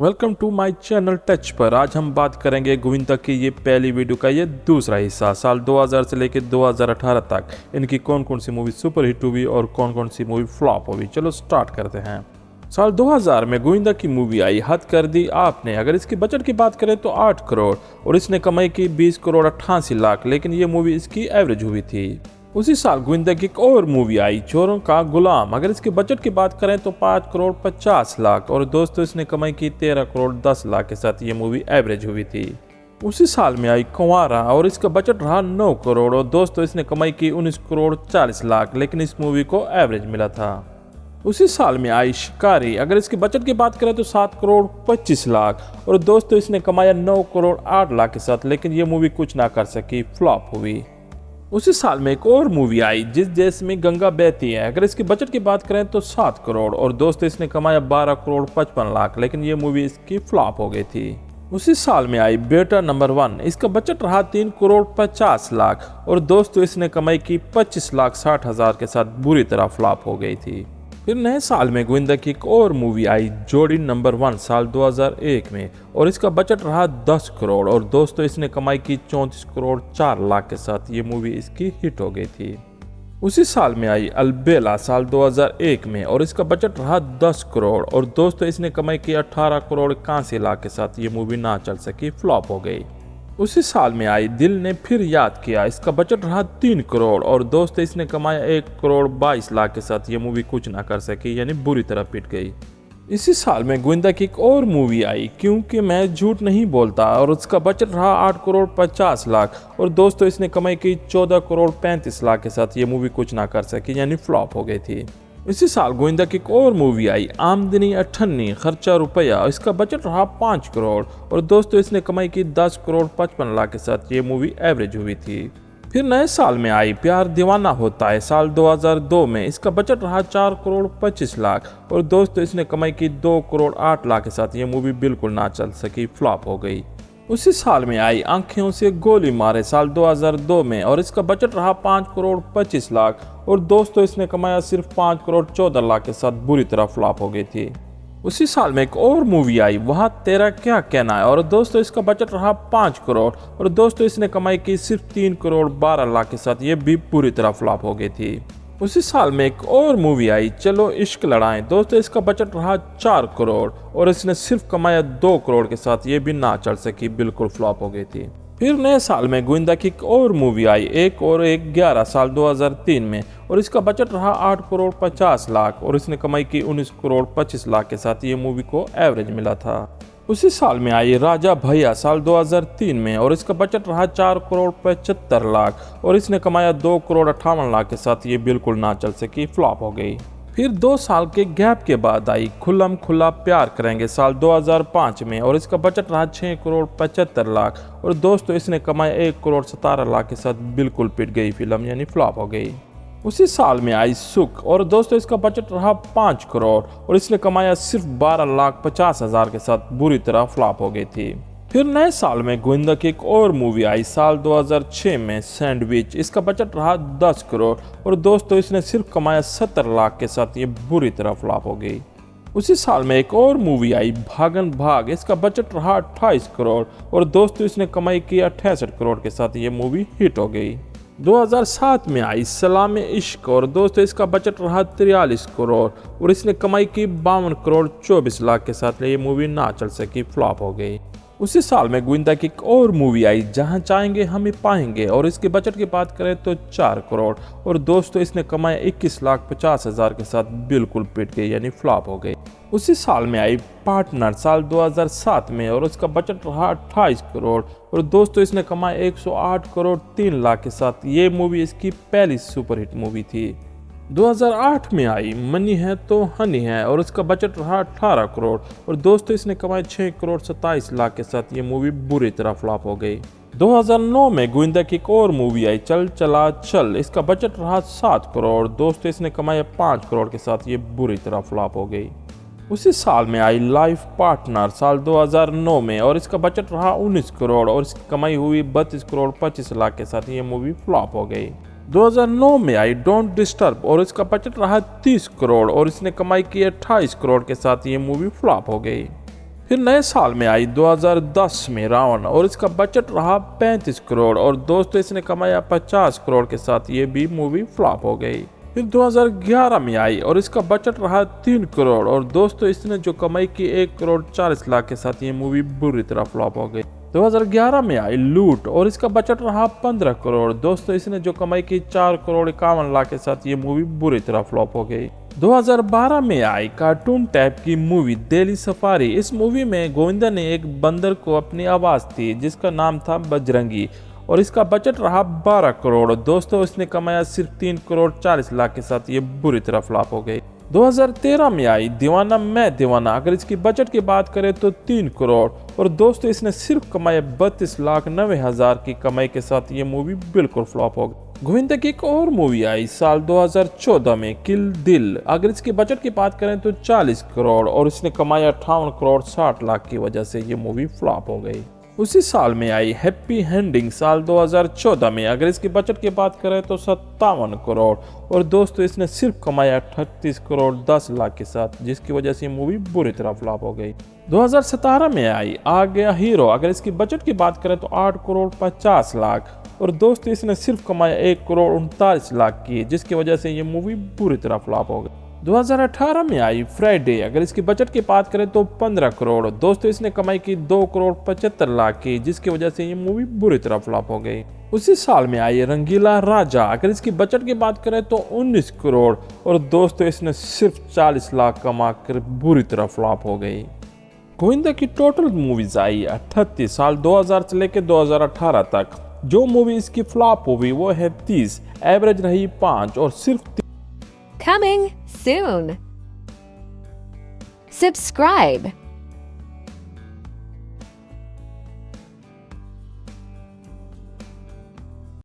Welcome to my channel touch पर। आज हम बात करेंगे गोविंदा की ये पहली वीडियो का ये दूसरा हिस्सा। साल 2000 से लेकर 2018 तक इनकी कौन कौन सी मूवी सुपर हिट हुई और कौन कौन सी मूवी फ्लॉप हुई। चलो स्टार्ट करते हैं। साल 2000 में गोविंदा की मूवी आई हद कर दी आपने। अगर इसकी बजट की बात करें तो 8 करोड़ और इसने कमाई की 20 करोड़ 88 लाख, लेकिन ये मूवी इसकी एवरेज हुई थी। उसी साल गोविंदा की एक और मूवी आई चोरों का गुलाम। अगर इसके बजट की बात करें तो 5 करोड़ 50 लाख और दोस्तों इसने कमाई की 13 करोड़ 10 लाख के साथ ये मूवी एवरेज हुई थी। उसी साल में आई कुंवारा और इसका बजट रहा 9 करोड़ और दोस्तों इसने कमाई की 19 करोड़ 40 लाख, लेकिन इस मूवी को एवरेज मिला था। उसी साल में आई शिकारी। अगर इसके बजट की बात करें तो 7 करोड़ 25 लाख और दोस्तों इसने कमाया 9 करोड़ 8 लाख के साथ, लेकिन ये मूवी कुछ ना कर सकी, फ्लॉप हुई। उसी साल में एक और मूवी आई जिस देश में गंगा बहती है। अगर इसके बजट की बात करें तो 7 करोड़ और दोस्तों इसने कमाया 12 करोड़ 55 लाख, लेकिन ये मूवी इसकी फ्लॉप हो गई थी। उसी साल में आई बेटा नंबर 1। इसका बजट रहा 3 करोड़ 50 लाख और दोस्तों इसने कमाई की 25 लाख 60 हजार के साथ बुरी तरह फ्लॉप हो गई थी। फिर नए साल में गोविंदा की एक और मूवी आई जोड़ी नंबर 1 साल 2001 में और इसका बजट रहा 10 करोड़ और दोस्तों इसने कमाई की 34 करोड़ 4 लाख के साथ ये मूवी इसकी हिट हो गई थी। उसी साल में आई अलबेला साल 2001 में और इसका बजट रहा 10 करोड़ और दोस्तों इसने कमाई की 18 करोड़ 81 लाख के साथ ये मूवी ना चल सकी, फ्लॉप हो गई। उसी साल में आई दिल ने फिर याद किया। इसका बजट रहा 3 करोड़ और दोस्त इसने कमाया 1 करोड़ 22 लाख के साथ ये मूवी कुछ ना कर सकी, यानी बुरी तरह पिट गई। इसी साल में गोविंदा की एक और मूवी आई क्योंकि मैं झूठ नहीं बोलता और उसका बजट रहा 8 करोड़ 50 लाख और दोस्तों इसने कमाई की 14 करोड़ 35 लाख के साथ ये मूवी कुछ ना कर सकी, यानी फ्लॉप हो गई थी। इसी साल गोविंदा की एक और मूवी आई आमदनी अठन्नी खर्चा रुपया। इसका बजट रहा 5 करोड़ और दोस्तों इसने कमाई की 10 करोड़ 55 लाख के साथ ये मूवी एवरेज हुई थी। फिर नए साल में आई प्यार दीवाना होता है साल 2002 में। इसका बजट रहा 4 करोड़ 25 लाख और दोस्तों इसने कमाई की 2 करोड़ 8 लाख के साथ ये मूवी बिल्कुल ना चल सकी, फ्लॉप हो गई। उसी साल में आई आंखों से गोली मारे साल 2002 में और इसका बजट रहा 5 करोड़ 25 लाख और दोस्तों इसने कमाया सिर्फ 5 करोड़ 14 लाख के साथ बुरी तरह फ्लॉप हो गई थी। उसी साल में एक और मूवी आई वहाँ तेरा क्या कहना है और दोस्तों इसका बजट रहा 5 करोड़ और दोस्तों इसने कमाई की सिर्फ 3 करोड़ 12 लाख के साथ, ये भी पूरी तरह फ्लॉप हो गई थी। उसी साल में एक और मूवी आई चलो इश्क लड़ाएं। दोस्तों इसका बजट रहा 4 करोड़ और इसने सिर्फ कमाया 2 करोड़ के साथ, ये भी ना चल सकी, बिल्कुल फ्लॉप हो गई थी। फिर नए साल में गोविंदा की एक और मूवी आई एक और एक 11 साल 2003 में और इसका बजट रहा 8 करोड़ 50 लाख और इसने कमाई की 19 करोड़ 25 लाख के साथ, ये मूवी को एवरेज मिला था। उसी साल में आई राजा भैया साल 2003 में और इसका बजट रहा 4 करोड़ 75 लाख और इसने कमाया 2 करोड़ 58 लाख के साथ, ये बिल्कुल ना चल सकी, फ्लॉप हो गई। फिर 2 साल के गैप के बाद आई खुल्लम खुल्ला प्यार करेंगे साल 2005 में और इसका बजट रहा 6 करोड़ 75 लाख और दोस्तों इसने कमाया 1 करोड़ 17 लाख के साथ, बिल्कुल पिट गई फिल्म, यानी फ्लॉप हो गई। उसी साल में आई सुख और दोस्तों इसका बजट रहा 5 करोड़ और इसने कमाया सिर्फ 12 लाख 50 हजार के साथ, बुरी तरह फ्लॉप हो गई थी। फिर नए साल में गोविंदा की एक और मूवी आई साल 2006 में सैंडविच। इसका बजट रहा 10 करोड़ और दोस्तों इसने सिर्फ कमाया 70 लाख के साथ, ये बुरी तरह फ्लॉप हो गई। उसी साल में एक और मूवी आई भागन भाग। इसका बजट रहा 28 करोड़ और दोस्तों इसने कमाई की 68 करोड़ के साथ, ये मूवी हिट हो गई। 2007 में आई सलाम इश्क और दोस्तों इसका बजट रहा 43 करोड़ और इसने कमाई की 52 करोड़ 24 लाख के साथ, ये मूवी ना चल सकी, फ्लॉप हो गई। उसी साल में गोविंदा की एक और मूवी आई जहां चाहेंगे हमें पाएंगे और इसके बजट की बात करें तो 4 करोड़ और दोस्तों इसने कमाया 21 लाख 50 हजार के साथ, बिल्कुल पिट गई, यानी फ्लॉप हो गई। उसी साल में आई पार्टनर साल 2007 में और उसका बजट रहा 28 करोड़ और दोस्तों इसने कमाया 108 करोड़ 3 लाख के साथ, ये मूवी इसकी पहली सुपरहिट मूवी थी। 2008 में आई मनी है तो हनी है और उसका बजट रहा 18 करोड़ और दोस्तों इसने कमाए 6 करोड़ 27 लाख के साथ, ये मूवी बुरी तरह फ्लॉप हो गई। 2009 में गोविंदा की एक और मूवी आई चल चला चल। इसका बजट रहा 7 करोड़, दोस्तों इसने कमाया 5 करोड़ के साथ, ये बुरी तरह फ्लॉप हो गई। उसी साल में आई लाइफ पार्टनर साल 2009 में और इसका बजट रहा 19 करोड़ और इसकी कमाई हुई 32 करोड़ 25 लाख के साथ, ये मूवी फ्लॉप हो गई। 2009 में आई डोंट डिस्टर्ब और इसका बजट रहा 30 करोड़ और इसने कमाई की 28 करोड़ के साथ, ये मूवी फ्लॉप हो गई। फिर नए साल में आई 2010 में रावण और इसका बजट रहा 35 करोड़ और दोस्तों इसने कमाया 50 करोड़ के साथ ये भी मूवी फ्लॉप हो गई। फिर 2011 में आई और इसका बजट रहा 3 करोड़ और दोस्तों इसने जो कमाई की 1 करोड़ 40 लाख के साथ ये मूवी बुरी तरह फ्लॉप हो गई। 2011 में आई लूट और इसका बजट रहा 15 करोड़ दोस्तों इसने जो कमाई की 4 करोड़ 51 लाख के साथ ये मूवी बुरी तरह फ्लॉप हो गई। 2012 में आई कार्टून टाइप की मूवी दिल्ली सफारी। इस मूवी में गोविंदा ने एक बंदर को अपनी आवाज दी जिसका नाम था बजरंगी और इसका बजट रहा 12 करोड़ दोस्तों इसने कमाया सिर्फ 3 करोड़ 40 लाख के साथ ये बुरी तरह फ्लॉप हो गई। 2013 में आई दीवाना मैं दीवाना। अगर इसकी बजट की बात करें तो 3 करोड़ और दोस्तों इसने सिर्फ कमाया 32,90,000 की कमाई के साथ ये मूवी बिल्कुल फ्लॉप हो गई। गोविंदा की एक और मूवी आई साल 2014 में किल दिल। अगर इसके बजट की बात करें तो 40 करोड़ और इसने कमाया 58 करोड़ 60 लाख की वजह से ये मूवी फ्लॉप हो गई। उसी साल में आई हैप्पी एंडिंग साल 2014 में। अगर इसकी बजट की बात करें तो 57 करोड़ और दोस्तों इसने सिर्फ कमाया 38 करोड़ 10 लाख के साथ जिसकी वजह से मूवी बुरी तरह फ्लॉप हो गई। 2017 में आई आ गया हीरो। अगर इसकी बजट की बात करें तो 8 करोड़ 50 लाख और दोस्तों इसने सिर्फ कमाया 1 करोड़ 39 लाख की जिसकी वजह से ये मूवी बुरी तरह फ्लॉप हो गई। 2018 में आई फ्राइडे। अगर इसकी बजट की बात करें तो 15 करोड़ दोस्तों इसने कमाई की 2 करोड़ 75 लाख की जिसकी वजह से ये मूवी बुरी तरह फ्लॉप हो गई। उसी साल में आई रंगीला राजा। अगर इसकी बजट की बात करें तो 19 करोड़ और दोस्तों इसने सिर्फ 40 लाख कमा कर बुरी तरह फ्लॉप हो गई। गोविंदा की टोटल मूवीज आई 38 साल 2000 से लेकर 2018 तक। जो मूवी इसकी फ्लॉप हुई वो है 30, एवरेज रही 5 और सिर्फ Coming soon. Subscribe.